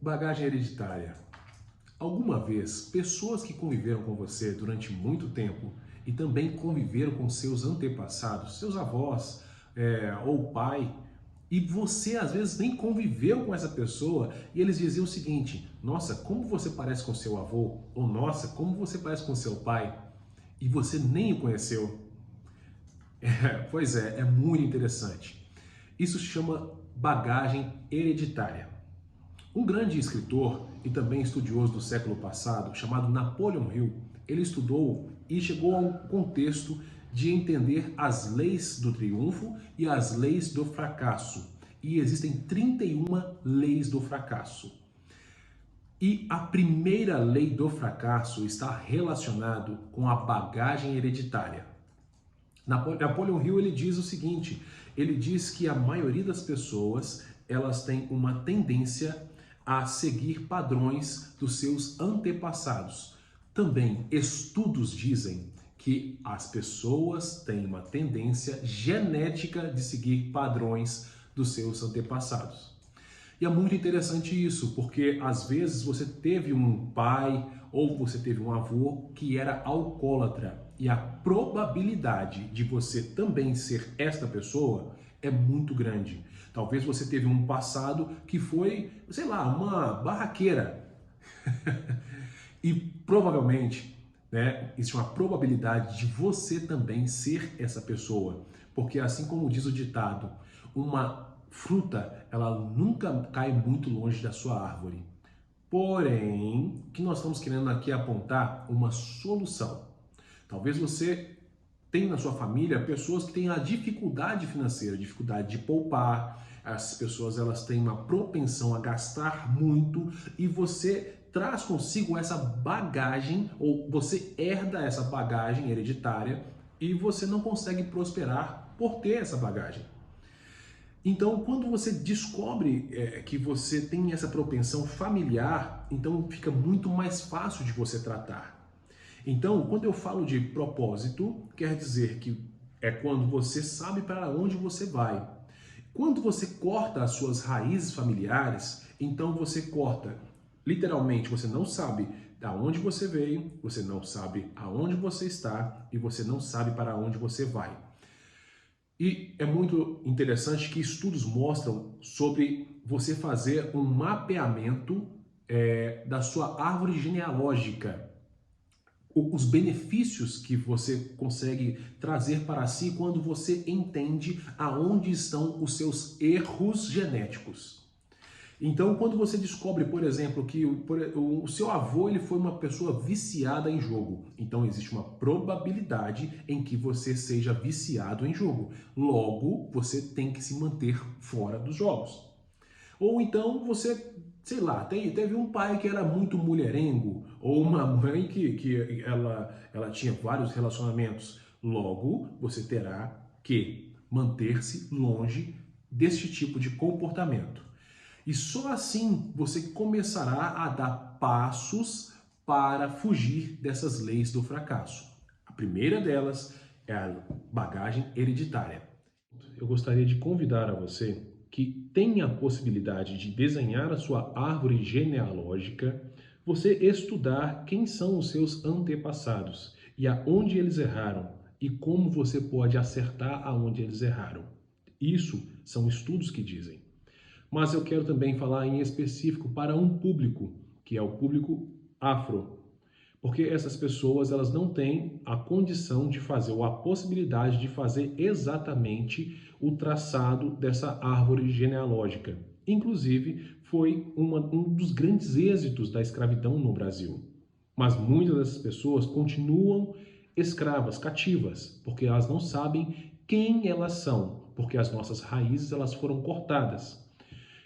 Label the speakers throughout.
Speaker 1: Bagagem hereditária. Alguma vez, pessoas que conviveram com você durante muito tempo e também conviveram com seus antepassados, seus avós, ou pai, e você às vezes nem conviveu com essa pessoa e eles diziam o seguinte: nossa, como você parece com seu avô, ou nossa, como você parece com seu pai, e você nem o conheceu. Pois é muito interessante. Isso se chama bagagem hereditária. Um grande escritor e também estudioso do século passado, chamado Napoleon Hill, ele estudou e chegou a um contexto de entender as leis do triunfo e as leis do fracasso. E existem 31 leis do fracasso. E a primeira lei do fracasso está relacionado com a bagagem hereditária. Napoleon Hill ele diz o seguinte, ele diz que a maioria das pessoas elas têm uma tendência a seguir padrões dos seus antepassados. Também estudos dizem que as pessoas têm uma tendência genética de seguir padrões dos seus antepassados. E é muito interessante isso, porque às vezes você teve um pai ou você teve um avô que era alcoólatra e a probabilidade de você também ser esta pessoa é muito grande. Talvez você teve um passado que foi, sei lá, uma barraqueira. E provavelmente, né, existe uma probabilidade de você também ser essa pessoa. Porque assim como diz o ditado, uma fruta, ela nunca cai muito longe da sua árvore. Porém, o que nós estamos querendo aqui é apontar uma solução. Talvez você tenha na sua família pessoas que têm a dificuldade financeira, dificuldade de poupar. As pessoas elas têm uma propensão a gastar muito e você traz consigo essa bagagem ou você herda essa bagagem hereditária e você não consegue prosperar por ter essa bagagem. Então, quando você descobre que você tem essa propensão familiar, então fica muito mais fácil de você tratar. Então, quando eu falo de propósito, quer dizer que é quando você sabe para onde você vai. Quando você corta as suas raízes familiares, então você corta, literalmente, você não sabe da onde você veio, você não sabe aonde você está e você não sabe para onde você vai. E é muito interessante que estudos mostram sobre você fazer um mapeamento da sua árvore genealógica, os benefícios que você consegue trazer para si quando você entende aonde estão os seus erros genéticos. Então, quando você descobre, por exemplo, que o seu avô ele foi uma pessoa viciada em jogo, então existe uma probabilidade em que você seja viciado em jogo. Logo, você tem que se manter fora dos jogos. Ou então você, sei lá, teve um pai que era muito mulherengo, ou uma mãe que ela tinha vários relacionamentos. Logo, você terá que manter-se longe deste tipo de comportamento. E só assim você começará a dar passos para fugir dessas leis do fracasso. A primeira delas é a bagagem hereditária. Eu gostaria de convidar a você que tenha a possibilidade de desenhar a sua árvore genealógica, você estudar quem são os seus antepassados e aonde eles erraram e como você pode acertar aonde eles erraram. Isso são estudos que dizem. Mas eu quero também falar em específico para um público, que é o público afro. Porque essas pessoas elas não têm a condição de fazer ou a possibilidade de fazer exatamente o traçado dessa árvore genealógica. Inclusive, foi um dos grandes êxitos da escravidão no Brasil. Mas muitas dessas pessoas continuam escravas, cativas, porque elas não sabem quem elas são, porque as nossas raízes elas foram cortadas.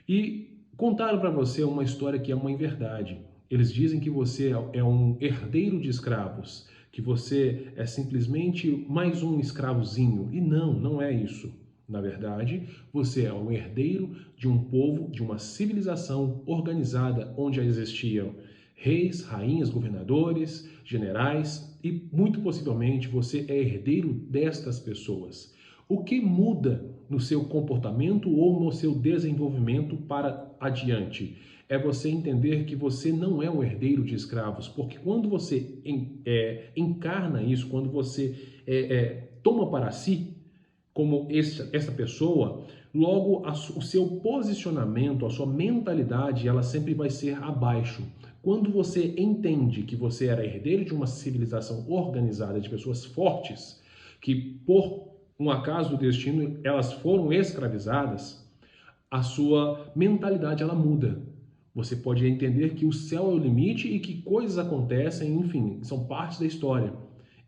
Speaker 1: E contaram para você uma história que é uma inverdade. Eles dizem que você é um herdeiro de escravos, que você é simplesmente mais um escravozinho. E não, não é isso. Na verdade, você é um herdeiro de um povo, de uma civilização organizada onde existiam reis, rainhas, governadores, generais e muito possivelmente você é herdeiro destas pessoas. O que muda no seu comportamento ou no seu desenvolvimento para adiante? é você entender que você não é um herdeiro de escravos, porque quando você encarna isso, quando você toma para si como essa pessoa, logo o seu posicionamento, a sua mentalidade, ela sempre vai ser abaixo. Quando você entende que você era herdeiro de uma civilização organizada de pessoas fortes, que por um acaso do destino elas foram escravizadas, a sua mentalidade ela muda. Você pode entender que o céu é o limite e que coisas acontecem, enfim, são partes da história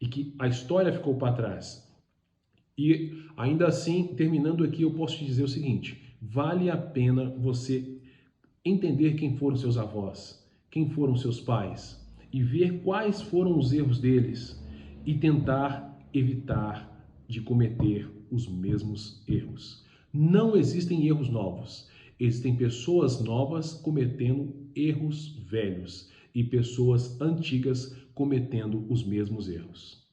Speaker 1: e que a história ficou para trás. E ainda assim, terminando aqui, eu posso te dizer o seguinte: vale a pena você entender quem foram seus avós, quem foram seus pais e ver quais foram os erros deles e tentar evitar de cometer os mesmos erros. Não existem erros novos. Existem pessoas novas cometendo erros velhos e pessoas antigas cometendo os mesmos erros.